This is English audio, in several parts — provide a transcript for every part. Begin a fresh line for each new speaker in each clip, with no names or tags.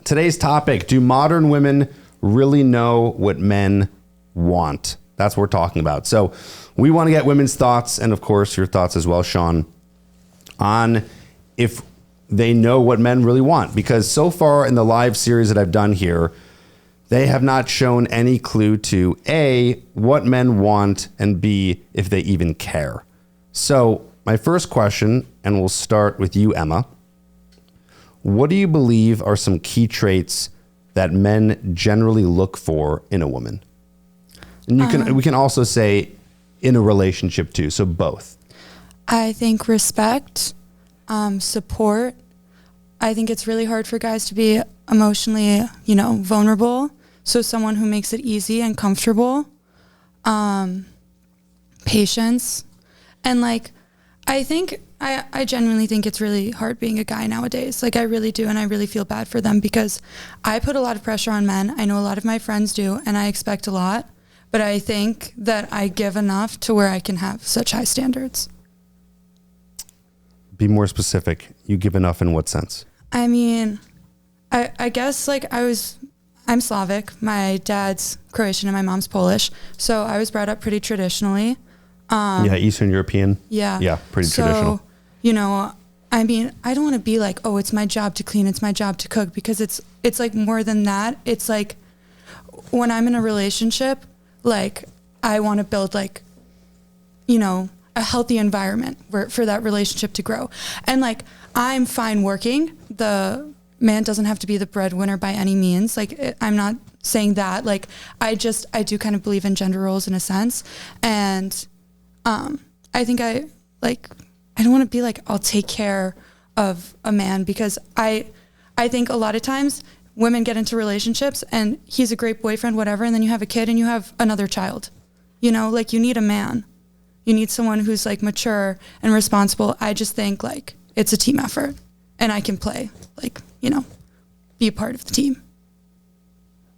Today's topic, do modern women really know what men want? That's what we're talking about. So we want to get women's thoughts, and of course your thoughts as well, Sean, on if they know what men really want. Because so far in the live series that I've done here, they have not shown any clue to A, what men want, and B, if they even care. So my first question, and we'll start with you, Emma. What do you believe are some key traits that men generally look for in a woman? And we can also say in a relationship too, so both.
I think respect, support. I think it's really hard for guys to be emotionally, vulnerable. So someone who makes it easy and comfortable. Patience. And I genuinely think it's really hard being a guy nowadays. I really do, and I really feel bad for them because I put a lot of pressure on men. I know a lot of my friends do, and I expect a lot. But I think that I give enough to where I can have such high standards.
Be more specific. You give enough in what sense?
I mean, I guess I'm Slavic. My dad's Croatian and my mom's Polish. So I was brought up pretty traditionally.
Eastern European.
Yeah.
Yeah, pretty traditional.
I don't want to be like, oh, it's my job to clean, it's my job to cook, because it's more than that. It's like when I'm in a relationship, I want to build a healthy environment for that relationship to grow. And I'm fine working. The man doesn't have to be the breadwinner by any means. I'm not saying that. I do kind of believe in gender roles in a sense. And I think I don't want to be I'll take care of a man, because I think a lot of times women get into relationships and he's a great boyfriend, whatever, and then you have a kid and you have another child. You need a man. You need someone who's mature and responsible. I just think it's a team effort, and I can play, be a part of the team.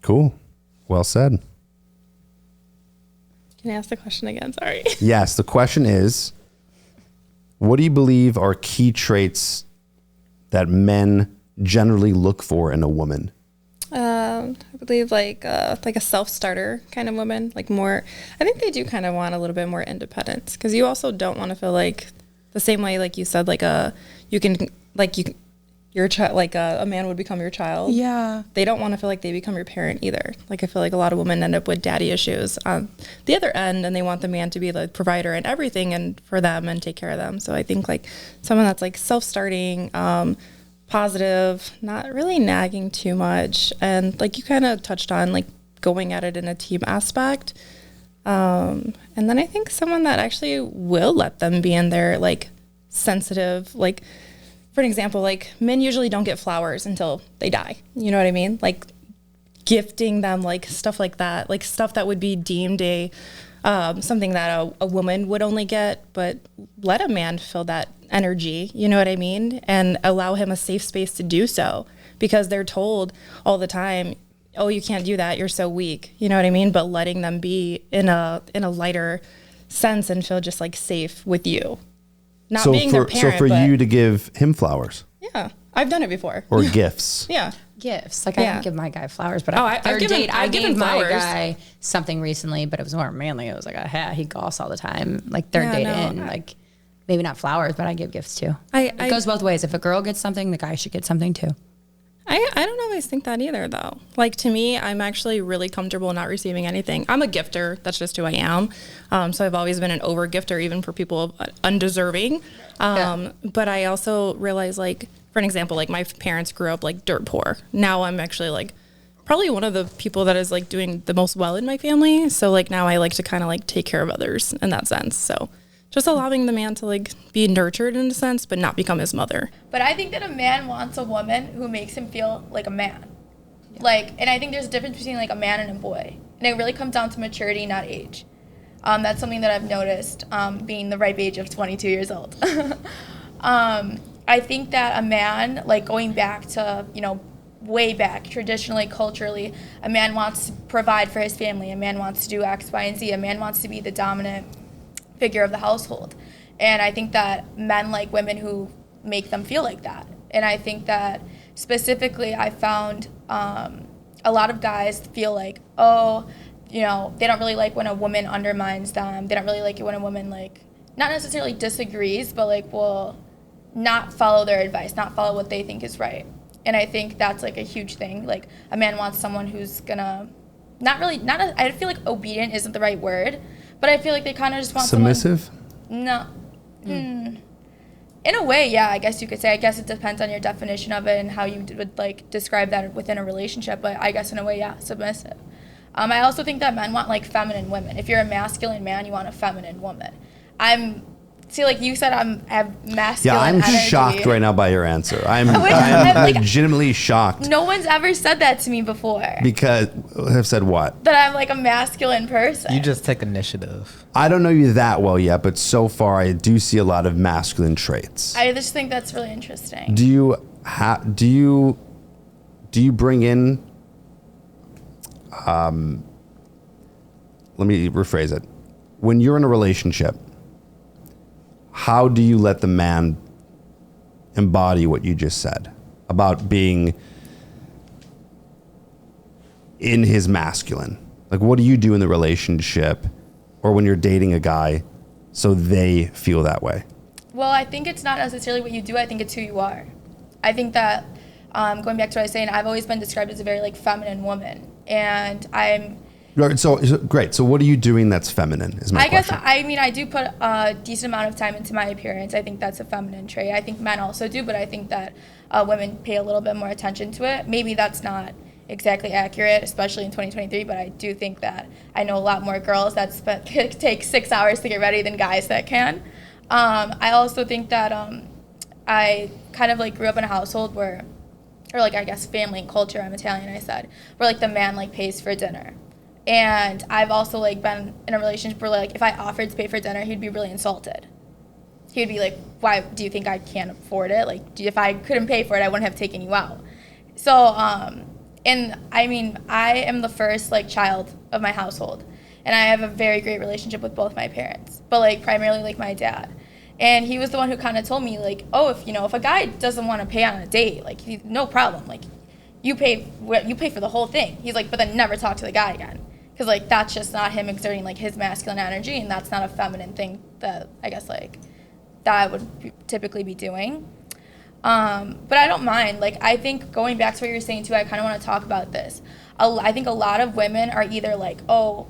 Cool. Well said.
Can I ask the question again? Sorry.
Yes. The question is, what do you believe are key traits that men generally look for in a woman?
I believe a self-starter kind of woman, more. I think they do kind of want a little bit more independence, because you also don't want to feel the same way, you said, a man would become your child.
Yeah.
They don't want to feel like they become your parent either. I feel like a lot of women end up with daddy issues on the other end, and they want the man to be the provider and everything and for them and take care of them. So I think someone that's self-starting, positive, not really nagging too much, and you kind of touched on going at it in a team aspect, and then I think someone that actually will let them be in their sensitive, for an example, men usually don't get flowers until they die, you know what I mean, gifting them stuff like that, stuff that would be deemed something that a woman would only get, but let a man feel that energy, you know what I mean? And allow him a safe space to do so, because they're told all the time, oh, you can't do that, you're so weak, you know what I mean? But letting them be in a lighter sense and feel just safe with you. Not being their parent.
So for you to give him flowers.
Yeah. I've done it before.
Or gifts.
Yeah.
Gifts. I didn't give my guy flowers, but
I've given
my
flowers.
guy something recently, but it was more manly. It was he goss all the time. Third date in, maybe not flowers, but I give gifts too. It goes both ways. If a girl gets something, the guy should get something too.
I don't always think that either, though. To me, I'm actually really comfortable not receiving anything. I'm a gifter. That's just who I am. So I've always been an over gifter, even for people undeserving. But I also realize, for an example, my parents grew up dirt poor. Now I'm actually probably one of the people that is doing the most well in my family. So now I like to kind of take care of others in that sense. So just allowing the man to be nurtured in a sense, but not become his mother.
But I think that a man wants a woman who makes him feel like a man. And I think there's a difference between a man and a boy. And it really comes down to maturity, not age. That's something that I've noticed, being the ripe age of 22 years old. I think that a man, going back to, way back, traditionally, culturally, a man wants to provide for his family. A man wants to do X, Y, and Z. A man wants to be the dominant figure of the household. And I think that men like women who make them feel like that. And I think that specifically, I found a lot of guys feel like, oh, you know, they don't really like when a woman undermines them. They don't really like it when a woman, like, not necessarily disagrees, but, like, will not follow their advice, not follow what they think is right. And I think that's, like, a huge thing. Like, a man wants someone who's gonna I feel like obedient isn't the right word, but I feel like they kind of just want
submissive?
No. In a way, yeah, I guess you could say. I guess it depends on your definition of it and how you would, like, describe that within a relationship. But I guess in a way, yeah, submissive. I also think that men want, like, feminine women. If you're a masculine man, you want a feminine woman. Like you said, I have masculine
I'm
energy.
shocked right now by your answer. I'm
like,
legitimately shocked.
No one's ever said that to me before.
Because, have said what?
That I'm, like, a masculine person.
You just take initiative.
I don't know you that well yet, but so far I do see a lot of masculine traits.
I just think that's really interesting.
Do you bring in, let me rephrase it. When you're in a relationship, how do you let the man embody what you just said about being in his masculine? Like, what do you do in the relationship or when you're dating a guy so they feel that way?
Well, I think it's not necessarily what you do. I think it's who you are. I think that, going back to what I was saying, I've always been described as a very, like, feminine woman. And I'm...
So great. So what are you doing that's feminine is my question.
I do put a decent amount of time into my appearance. I think that's a feminine trait. I think men also do, but I think that women pay a little bit more attention to it. Maybe that's not exactly accurate, especially in 2023, but I do think that I know a lot more girls that take 6 hours to get ready than guys that can. I also think that I kind of, like, grew up in a household where, or, like, I guess family and culture, I'm Italian, I said, where, like, the man, like, pays for dinner. And I've also, like, been in a relationship where, like, if I offered to pay for dinner, he'd be really insulted. He would be like, why do you think I can't afford it? Like, if I couldn't pay for it, I wouldn't have taken you out. So, and I mean, I am the first, like, child of my household. And I have a very great relationship with both my parents, but, like, primarily, like, my dad. And he was the one who kind of told me, like, oh, if a guy doesn't want to pay on a date, like, no problem. Like, you pay for the whole thing. He's like, but then never talk to the guy again. Because, like, that's just not him exerting, like, his masculine energy, and that's not a feminine thing that, I guess, like, that I would typically be doing. But I don't mind. Like, I think going back to what you were saying, too, I kind of want to talk about this. I think a lot of women are either like, oh,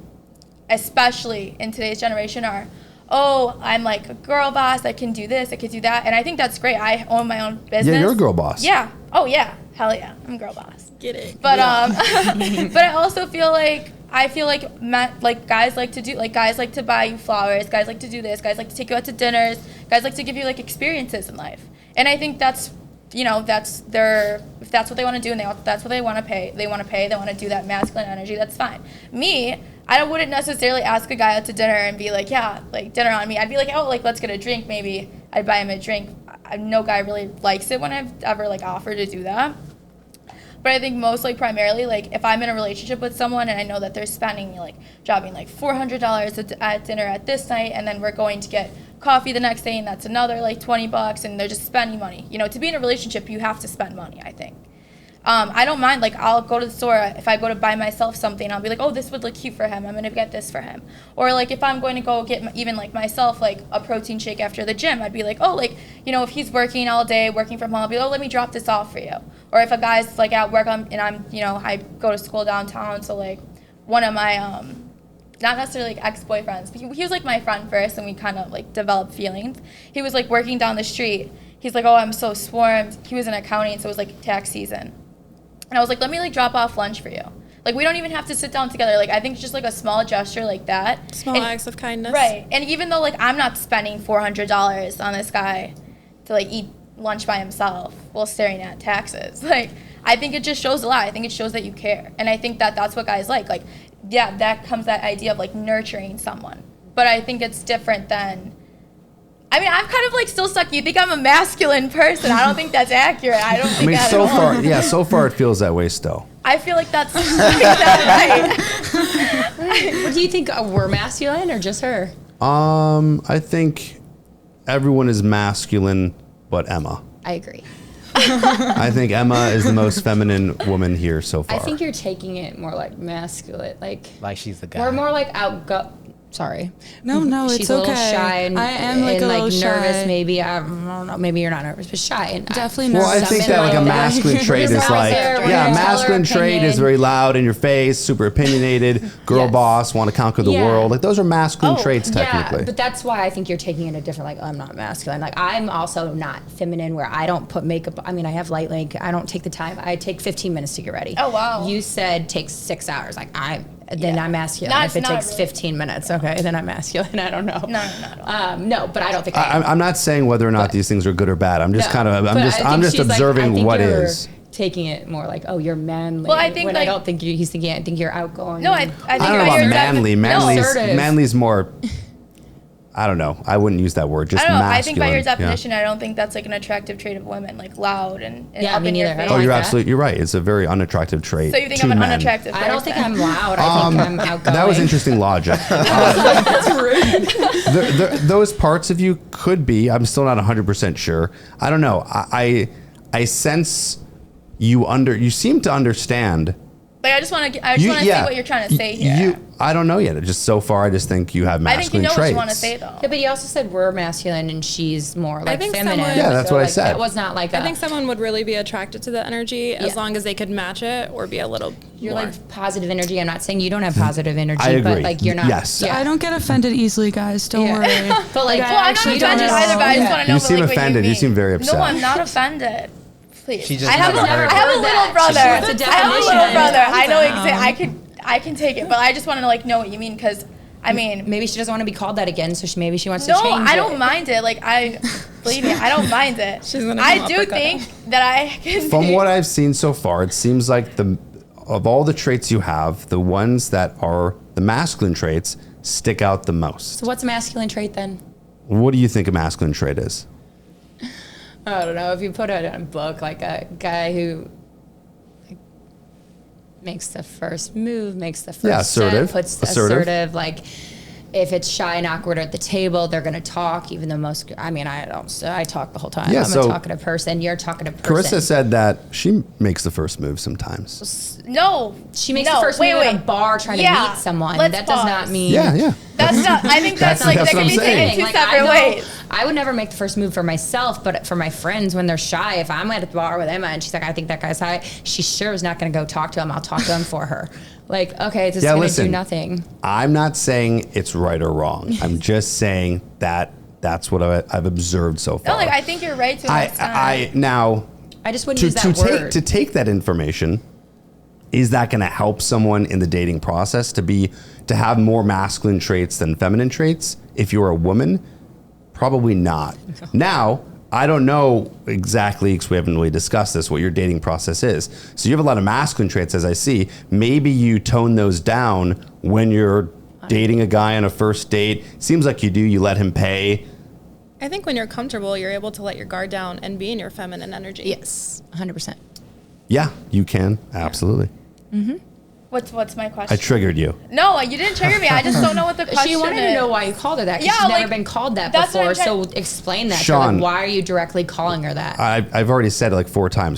especially in today's generation, I'm, like, a girl boss, I can do this, I can do that. And I think that's great. I own my own business.
Yeah, you're a girl boss.
Yeah. Oh, yeah. Hell yeah. I'm a girl boss.
Get it.
But, but I also feel like, guys like to buy you flowers, guys like to do this, guys like to take you out to dinners, guys like to give you, like, experiences in life. And I think that's, if that's what they want to do and that's what they want to pay, they want to do that masculine energy, that's fine. Me, I wouldn't necessarily ask a guy out to dinner and be like, yeah, like, dinner on me. I'd be like, oh, like, let's get a drink, maybe. I'd buy him a drink. No guy really likes it when I've ever, like, offered to do that. But I think most, like, primarily, like, if I'm in a relationship with someone and I know that they're spending, like, dropping, like, $400 at dinner at this night, and then we're going to get coffee the next day, and that's another, like, $20, and they're just spending money. To be in a relationship, you have to spend money, I think. I don't mind, like, I'll go to the store. If I go to buy myself something, I'll be like, oh, this would look cute for him. I'm going to get this for him. Or, like, if I'm going to go get even, like, myself, like, a protein shake after the gym, I'd be like, oh, like, if he's working all day, working from home, I'll be like, oh, let me drop this off for you. Or if a guy's, like, at work and I'm, I go to school downtown, so, like, one of my, not necessarily, like, ex-boyfriends, but he was, like, my friend first, and we kind of, like, developed feelings. He was, like, working down the street. He's like, oh, I'm so swarmed. He was in accounting, so it was, like, tax season. And I was like, let me, like, drop off lunch for you. Like, we don't even have to sit down together. Like, I think it's just, like, a small gesture like that.
Small acts of kindness.
Right. And even though, like, I'm not spending $400 on this guy to, like, eat lunch by himself while staring at taxes, like, I think it just shows a lot. I think it shows that you care. And I think that that's what guys like. Like, yeah, that comes that idea of, like, nurturing someone. But I think it's different than... I'm kind of, like, still stuck. You think I'm a masculine person. I don't think that's accurate. I don't think that
so far, yeah, so far it feels that way still.
I feel like that's right.
What do you think? We're masculine or just her?
I think everyone is masculine but Emma.
I agree.
I think Emma is the most feminine woman here so far.
I think you're taking it more like masculine, like
she's the guy.
we're more like outgo. Sorry.
No,
She's
it's
a little
okay.
shy and,
I am like
and
a
like
little
nervous.
shy.
Maybe I don't know. Maybe you're not nervous, but shy. And
Definitely
well, I
nervous.
think that like a masculine trait is
Just
like,
out there, we're
yeah,
gonna tell her
masculine trait is
opinion.
very loud in your face, super opinionated, girl
Yes.
boss, want to conquer the
Yeah.
world. Like those are masculine
Oh,
traits
Yeah,
technically.
but that's why I think you're taking it a different. Like, I'm not masculine. Like, I'm also not feminine. Where I don't put makeup. I mean, I have light. Like, I don't take the time. I take 15 minutes to get ready.
Oh, wow.
You said takes 6 hours. Like, then
Yeah.
I'm masculine.
Not-
if it
not
takes
really.
15 minutes, okay, then I'm masculine. I don't know.
No, not at all.
No, but I don't think
I'm not saying whether or not these things are good or bad. I'm just
No,
kind of,
but
I'm
I
just
think she's like, I
observing
think
what
you're
is.
taking it more like, oh, you're manly.
Well, I think,
when I
like-
don't think he's thinking. I think you're outgoing.
No, I think
I don't know
by
about
your
manly.
No,
Assertive.
Manly's more. I don't know. I wouldn't use that word. Just
I don't know.
masculine.
I think by your
Yeah.
definition, I don't think that's like an attractive trait of women, like loud and
Yeah,
up
me
in your
neither. I
face.
Oh,
don't
you're
like that.
absolutely. You're right. It's a very unattractive trait.
So you think
to
I'm an
men.
unattractive
I don't think
person?
I'm loud. I think I'm outgoing.
That was interesting logic.
That's rude.
Those parts of you could be. I'm still not 100% sure. I don't know. I sense you seem to understand.
Like I just want to see what you're trying to say here.
I don't know yet. Just so far, I just think you have
I think you
masculine
know
traits.
what you want to say though.
Yeah, but you also said we're masculine and she's more like
think
feminine.
someone-
Yeah, that's what I
like,
said.
It was not like
I think someone would really be attracted to the energy as
Yeah.
long as they could match it or be a little
you're
more.
like positive energy. I'm not saying you don't have positive energy,
I agree.
but like you're not.
Yes.
Yeah.
I don't get offended easily, guys. Don't
Yeah.
worry.
But like,
Well, I'm not
actually
offended
don't.
either, but I just
Yeah.
want to know.
You
but,
seem
like,
offended.
What
You
you
seem very
mean.
upset.
No, I'm not offended. Please.
She just
I have a
never heard
little
that.
brother.
That's a
I have a little
definition.
brother. I know
Calm
exactly. I can take it, but I just want to like know what you mean because I mean.
maybe she doesn't want to be called that again, so maybe she wants to
No,
change
I
it.
don't mind it. Like believe me, I don't mind it.
She's gonna
I
come up
do
with that.
think that I can.
From what I've seen so far, it seems like of all the traits you have, the ones that are the masculine traits stick out the most.
So what's a masculine trait then?
What do you think a masculine trait is?
I don't know. If you put it in a book, like a guy who like, makes the first move, makes the first
assertive.
step, puts
Assertive.
assertive. Like if it's shy and awkward at the table, they're gonna talk. Even the most, I mean, I don't. So I talk the whole time.
Yeah,
I'm
so
a talkative person. You're a talkative person.
Carissa said that she makes the first move sometimes.
No,
she makes
no,
the first
wait,
move
wait.
at a bar trying
Yeah,
to meet someone.
let's
That does not
pause.
mean.
Yeah.
That's not. I think that's like
that's
that
what
can
I'm
be
saying.
taken two
Like, I
separate
know
ways.
I would never make the first move for myself, but for my friends when they're shy, if I'm at a bar with Emma and she's like, I think that guy's high, she sure is not going to go talk to him. I'll talk to him for her. Like, okay, this is going to do nothing.
I'm not saying it's right or wrong. I'm just saying that that's what I've observed so far.
No, like I think you're right to an extent.
Now
I just wouldn't use that word.
to take that information, is that going to help someone in the dating process to have more masculine traits than feminine traits? If you're a woman, probably not. Now, I don't know exactly, because we haven't really discussed this, what your dating process is. So you have a lot of masculine traits, as I see. Maybe you tone those down when you're dating a guy on a first date. Seems like you do. You let him pay.
I think when you're comfortable, you're able to let your guard down and be in your feminine energy.
Yes, 100%.
Yeah, you can. Absolutely.
What's my question?
I triggered you.
No, you didn't trigger me. I just don't know what the question
She wanted
is.
to know why you called her that, because
Yeah,
she's never
like,
been called that
that's what
before.
I'm
So explain that to her.
Sean.
Like, why are you directly calling her that?
I've already said it like 4 times.